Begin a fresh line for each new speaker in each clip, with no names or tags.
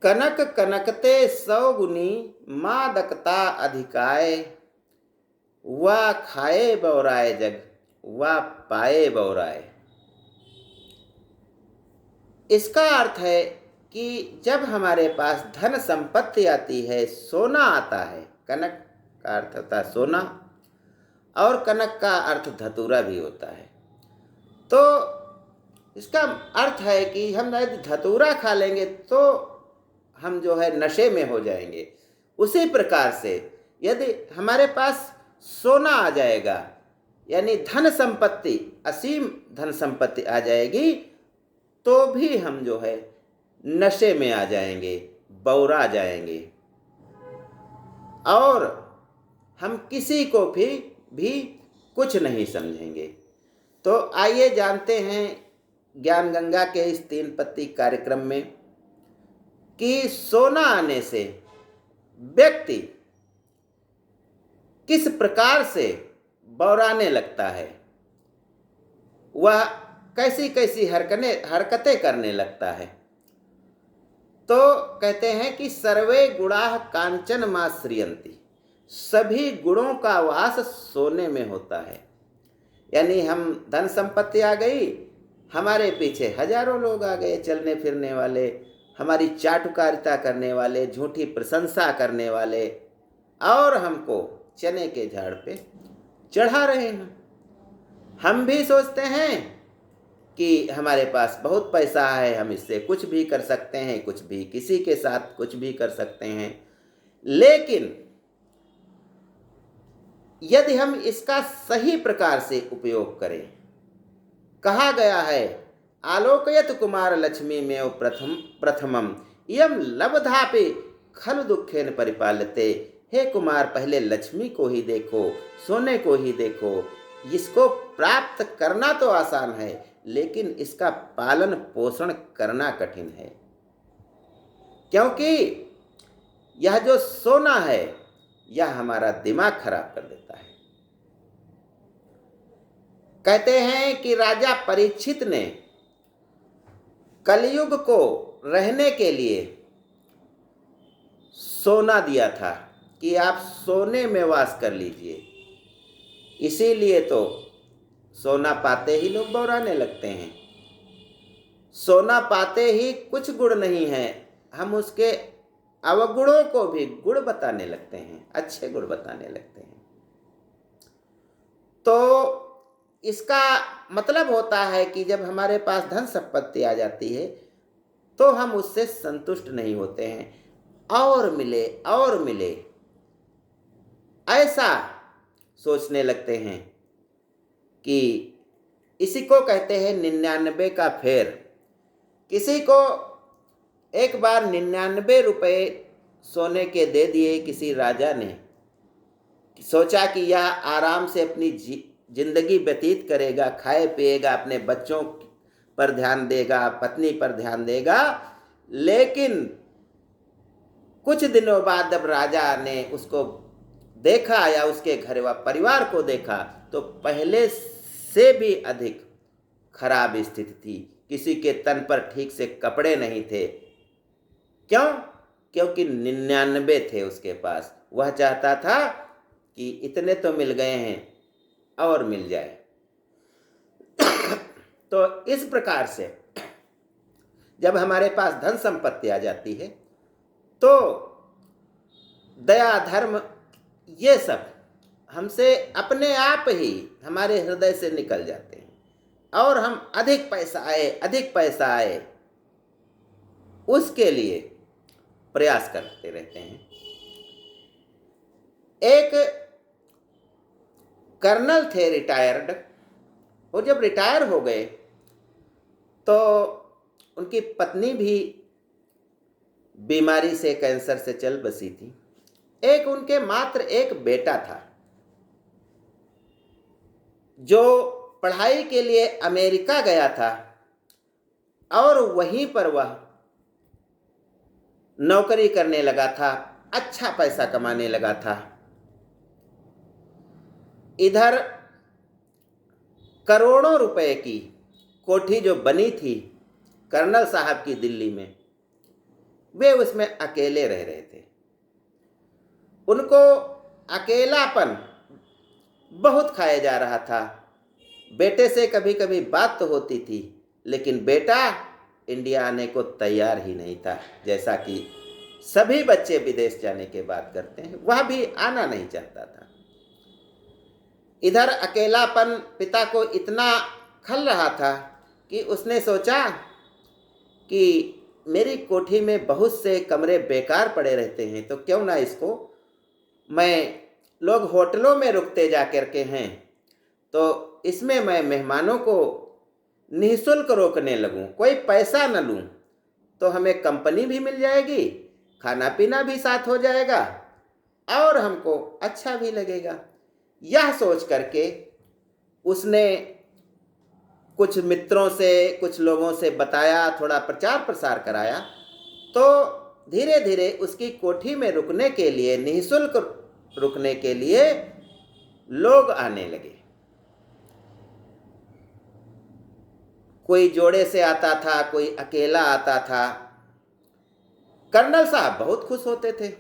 कनक कनकते सौ गुनी, मादकता अधिकाय। वा खाए बौराए जग, वा पाए बौराए। इसका अर्थ है कि जब हमारे पास धन संपत्ति आती है, सोना आता है, कनक का अर्थ होता है सोना, और कनक का अर्थ धतूरा भी होता है। तो इसका अर्थ है कि हम यदि धतूरा खा लेंगे तो हम जो है नशे में हो जाएंगे। उसी प्रकार से यदि हमारे पास सोना आ जाएगा, यानी धन संपत्ति, असीम धन संपत्ति आ जाएगी, तो भी हम जो है नशे में आ जाएंगे, बौरा जाएंगे, और हम किसी को भी कुछ नहीं समझेंगे। तो आइए जानते हैं ज्ञान गंगा के इस 3 पत्ती कार्यक्रम में कि सोना आने से व्यक्ति किस प्रकार से बौराने लगता है, वह कैसी कैसी हरकतें करने लगता है। तो कहते हैं कि सर्वे गुणाः कांचन माश्रियन्ति, सभी गुणों का वास सोने में होता है। यानी हम धन संपत्ति आ गई, हमारे पीछे हजारों लोग आ गए चलने फिरने वाले, हमारी चाटुकारिता करने वाले, झूठी प्रशंसा करने वाले, और हमको चने के झाड़ पे चढ़ा रहे हैं। हम भी सोचते हैं कि हमारे पास बहुत पैसा है, हम इससे कुछ भी कर सकते हैं, कुछ भी किसी के साथ कुछ भी कर सकते हैं। लेकिन यदि हम इसका सही प्रकार से उपयोग करें, कहा गया है आलोकयत कुमार लक्ष्मी में प्रथमम यम लब्धापि खलु दुखेन परिपालते। हे कुमार, पहले लक्ष्मी को ही देखो, सोने को ही देखो। इसको प्राप्त करना तो आसान है, लेकिन इसका पालन पोषण करना कठिन है, क्योंकि यह जो सोना है यह हमारा दिमाग खराब कर देता है। कहते हैं कि राजा परीक्षित ने कलयुग को रहने के लिए सोना दिया था कि आप सोने में वास कर लीजिए। इसीलिए तो सोना पाते ही लोग बौराने लगते हैं। सोना पाते ही कुछ गुण नहीं है, हम उसके अवगुणों को भी गुण बताने लगते हैं, अच्छे गुण बताने लगते हैं। तो इसका मतलब होता है कि जब हमारे पास धन संपत्ति आ जाती है तो हम उससे संतुष्ट नहीं होते हैं, और मिले और मिले, ऐसा सोचने लगते हैं कि इसी को कहते हैं 99 का फेर। किसी को एक बार 99 रुपये सोने के दे दिए किसी राजा ने, सोचा कि यह आराम से अपनी जिंदगी व्यतीत करेगा, खाए पिएगा, अपने बच्चों पर ध्यान देगा, पत्नी पर ध्यान देगा। लेकिन कुछ दिनों बाद जब राजा ने उसको देखा या उसके घर व परिवार को देखा, तो पहले से भी अधिक खराब स्थिति थी। किसी के तन पर ठीक से कपड़े नहीं थे। क्यों? क्योंकि 99 थे उसके पास। वह चाहता था कि इतने तो मिल गए हैं और मिल जाए। तो इस प्रकार से जब हमारे पास धन संपत्ति आ जाती है तो दया धर्म ये सब हमसे अपने आप ही हमारे हृदय से निकल जाते हैं, और हम अधिक पैसा आए उसके लिए प्रयास करते रहते हैं। एक कर्नल थे रिटायर्ड, वो जब रिटायर हो गए तो उनकी पत्नी भी बीमारी से, कैंसर से चल बसी थी। एक उनके मात्र एक बेटा था जो पढ़ाई के लिए अमेरिका गया था, और वहीं पर वह नौकरी करने लगा था, अच्छा पैसा कमाने लगा था। इधर करोड़ों रुपए की कोठी जो बनी थी कर्नल साहब की दिल्ली में, वे उसमें अकेले रह रहे थे। उनको अकेलापन बहुत खाया जा रहा था। बेटे से कभी कभी बात तो होती थी, लेकिन बेटा इंडिया आने को तैयार ही नहीं था। जैसा कि सभी बच्चे विदेश जाने के बाद करते हैं, वह भी आना नहीं चाहता था। इधर अकेलापन पिता को इतना खल रहा था कि उसने सोचा कि मेरी कोठी में बहुत से कमरे बेकार पड़े रहते हैं, तो क्यों ना इसको मैं, लोग होटलों में रुकते जा कर के हैं, तो इसमें मैं मेहमानों को निःशुल्क रोकने लगूं, कोई पैसा न लूं, तो हमें कंपनी भी मिल जाएगी, खाना पीना भी साथ हो जाएगा और हमको अच्छा भी लगेगा। यह सोच करके उसने कुछ मित्रों से, कुछ लोगों से बताया, थोड़ा प्रचार प्रसार कराया, तो धीरे धीरे उसकी कोठी में रुकने के लिए, निःशुल्क रुकने के लिए लोग आने लगे। कोई जोड़े से आता था, कोई अकेला आता था। कर्नल साहब बहुत खुश होते थे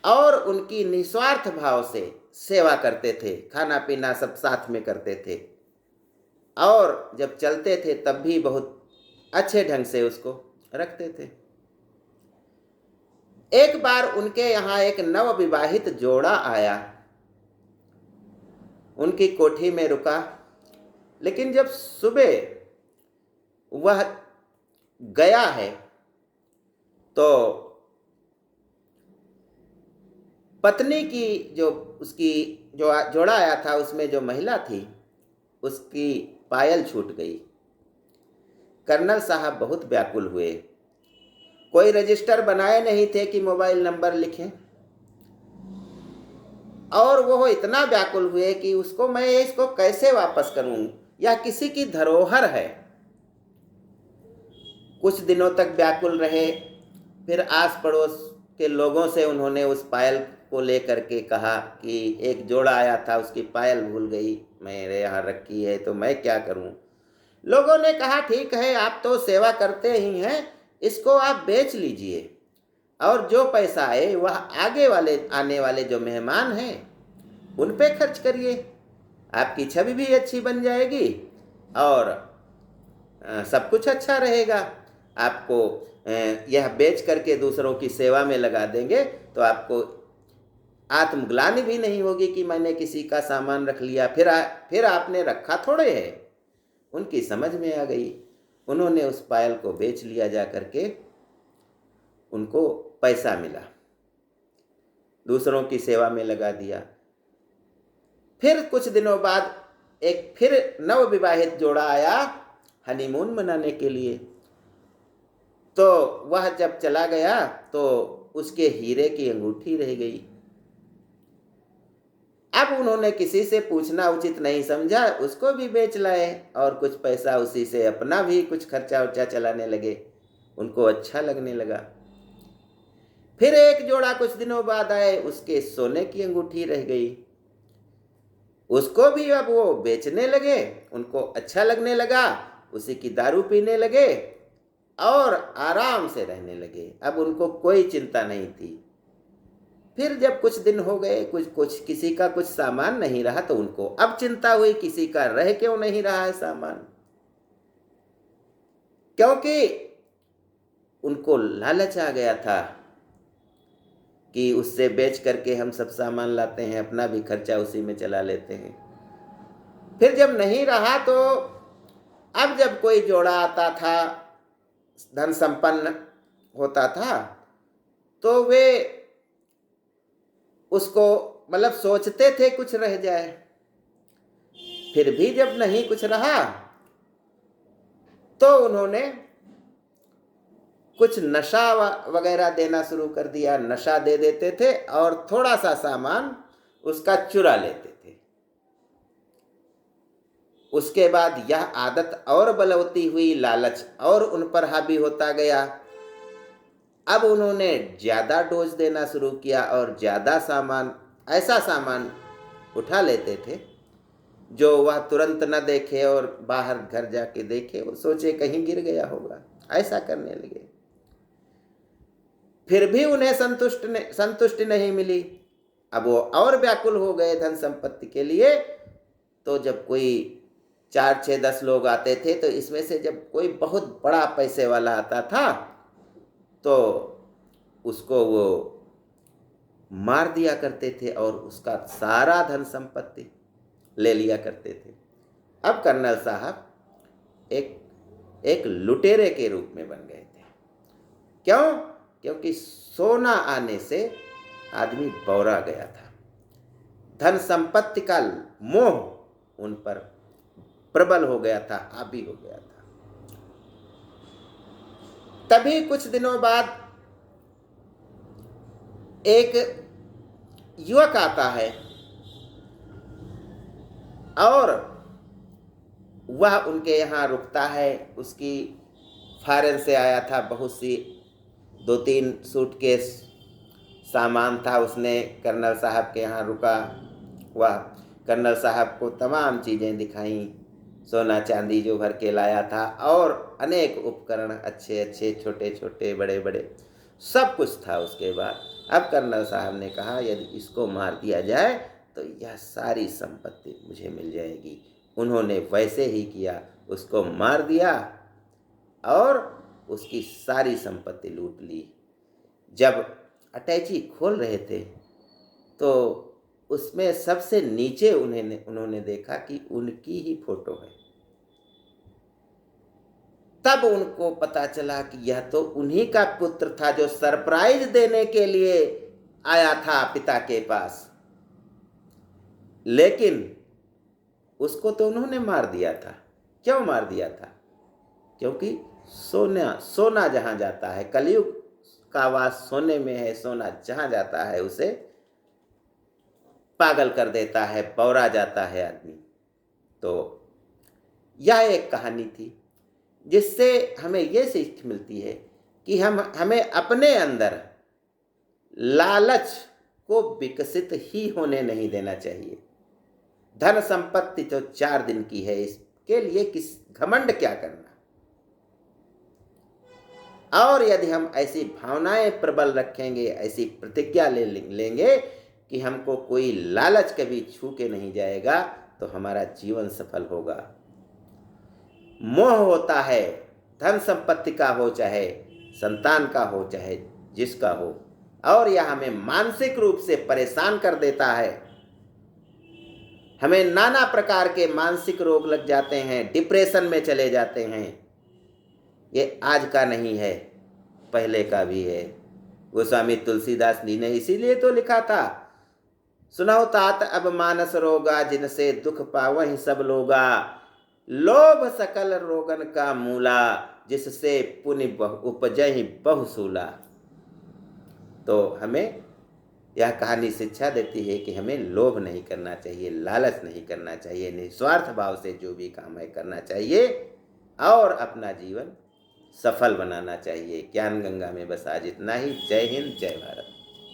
और उनकी निस्वार्थ भाव से सेवा करते थे, खाना पीना सब साथ में करते थे और जब चलते थे तब भी बहुत अच्छे ढंग से उसको रखते थे। एक बार उनके यहाँ एक नवविवाहित जोड़ा आया, उनकी कोठी में रुका, लेकिन जब सुबह वह गया है तो पत्नी की जो उसकी जो जोड़ा आया था उसमें जो महिला थी उसकी पायल छूट गई। कर्नल साहब बहुत व्याकुल हुए। कोई रजिस्टर बनाए नहीं थे कि मोबाइल नंबर लिखें, और वो इतना व्याकुल हुए कि मैं इसको कैसे वापस करूं, यह किसी की धरोहर है। कुछ दिनों तक व्याकुल रहे, फिर आस पड़ोस के लोगों से उन्होंने उस पायल को लेकर के कहा कि एक जोड़ा आया था, उसकी पायल भूल गई, मेरे यहाँ रखी है, तो मैं क्या करूं। लोगों ने कहा ठीक है, आप तो सेवा करते ही हैं, इसको आप बेच लीजिए और जो पैसा आए वह आने वाले जो मेहमान हैं उन पे खर्च करिए, आपकी छवि भी अच्छी बन जाएगी और सब कुछ अच्छा रहेगा। आपको यह बेच करके दूसरों की सेवा में लगा देंगे तो आपको आत्मग्लानि भी नहीं होगी कि मैंने किसी का सामान रख लिया, फिर आपने रखा थोड़े है। उनकी समझ में आ गई, उन्होंने उस पायल को बेच लिया जा करके, उनको पैसा मिला, दूसरों की सेवा में लगा दिया। फिर कुछ दिनों बाद एक फिर नवविवाहित जोड़ा आया हनीमून मनाने के लिए, तो वह जब चला गया तो उसके हीरे की अंगूठी रह गई। अब उन्होंने किसी से पूछना उचित नहीं समझा, उसको भी बेच लाए और कुछ पैसा उसी से अपना भी कुछ खर्चा वर्चा चलाने लगे, उनको अच्छा लगने लगा। फिर एक जोड़ा कुछ दिनों बाद आए, उसके सोने की अंगूठी रह गई, उसको भी अब वो बेचने लगे, उनको अच्छा लगने लगा, उसी की दारू पीने लगे और आराम से रहने लगे। अब उनको कोई चिंता नहीं थी। फिर जब कुछ दिन हो गए, कुछ किसी का कुछ सामान नहीं रहा, तो उनको अब चिंता हुई किसी का रह क्यों नहीं रहा है सामान, क्योंकि उनको लालच आ गया था कि उससे बेच करके हम सब सामान लाते हैं, अपना भी खर्चा उसी में चला लेते हैं। फिर जब नहीं रहा तो अब जब कोई जोड़ा आता था, धन संपन्न होता था, तो वे उसको मतलब सोचते थे कुछ रह जाए। फिर भी जब नहीं कुछ रहा तो उन्होंने कुछ नशा वगैरह देना शुरू कर दिया। नशा दे देते थे और थोड़ा सा सामान उसका चुरा लेते थे। उसके बाद यह आदत और बलवती हुई, लालच और उन पर हावी होता गया। अब उन्होंने ज़्यादा डोज देना शुरू किया और ज़्यादा सामान, ऐसा सामान उठा लेते थे जो वह तुरंत न देखे और बाहर घर जाके देखे, वो सोचे कहीं गिर गया होगा, ऐसा करने लगे। फिर भी उन्हें संतुष्टि नहीं मिली। अब वो और व्याकुल हो गए धन संपत्ति के लिए। तो जब कोई 4, 6, 10 लोग आते थे, तो इसमें से जब कोई बहुत बड़ा पैसे वाला आता था तो उसको वो मार दिया करते थे और उसका सारा धन संपत्ति ले लिया करते थे। अब कर्नल साहब एक एक लुटेरे के रूप में बन गए थे। क्यों? क्योंकि सोना आने से आदमी बौरा गया था। धन संपत्ति का मोह उन पर प्रबल हो गया था, हावी हो गया था। तभी कुछ दिनों बाद एक युवक आता है और वह उनके यहाँ रुकता है। उसकी फॉरेन से आया था, बहुत सी 2-3 सूटकेस सामान था। उसने कर्नल साहब के यहाँ रुका। वह कर्नल साहब को तमाम चीज़ें दिखाई, सोना चांदी जो भर के लाया था और अनेक उपकरण, अच्छे अच्छे, छोटे छोटे, बड़े बड़े, सब कुछ था उसके बाद। अब कर्नल साहब ने कहा यदि इसको मार दिया जाए तो यह सारी संपत्ति मुझे मिल जाएगी। उन्होंने वैसे ही किया, उसको मार दिया और उसकी सारी संपत्ति लूट ली। जब अटैची खोल रहे थे तो उसमें सबसे नीचे उन्होंने देखा कि उनकी ही फोटो है। तब उनको पता चला कि यह तो उन्हीं का पुत्र था जो सरप्राइज देने के लिए आया था पिता के पास। लेकिन उसको तो उन्होंने मार दिया था। क्यों मार दिया था? क्योंकि सोना जहां जाता है, कलयुग का वास सोने में है। सोना जहां जाता है उसे पागल कर देता है, बौरा जाता है आदमी। तो यह एक कहानी थी जिससे हमें यह सीख मिलती है कि हमें अपने अंदर लालच को विकसित ही होने नहीं देना चाहिए। धन संपत्ति तो 4 दिन की है, इसके लिए किस घमंड क्या करना। और यदि हम ऐसी भावनाएं प्रबल रखेंगे, ऐसी प्रतिज्ञा लेंगे कि हमको कोई लालच कभी छू के नहीं जाएगा, तो हमारा जीवन सफल होगा। मोह होता है, धन संपत्ति का हो, चाहे संतान का हो, चाहे जिसका हो, और यह हमें मानसिक रूप से परेशान कर देता है। हमें नाना प्रकार के मानसिक रोग लग जाते हैं, डिप्रेशन में चले जाते हैं। ये आज का नहीं है, पहले का भी है। गोस्वामी तुलसीदास जी ने इसीलिए तो लिखा था, सुनौ तात अब मानस रोगा, जिनसे दुख पावहि सब लोगा। लोभ सकल रोगन का मूला, जिससे पुण्य उपजहि बहुसूला। तो हमें यह कहानी शिक्षा देती है कि हमें लोभ नहीं करना चाहिए, लालच नहीं करना चाहिए, निस्वार्थ भाव से जो भी काम है करना चाहिए और अपना जीवन सफल बनाना चाहिए। ज्ञान गंगा में बस आज इतना ही। जय हिंद, जय भारत।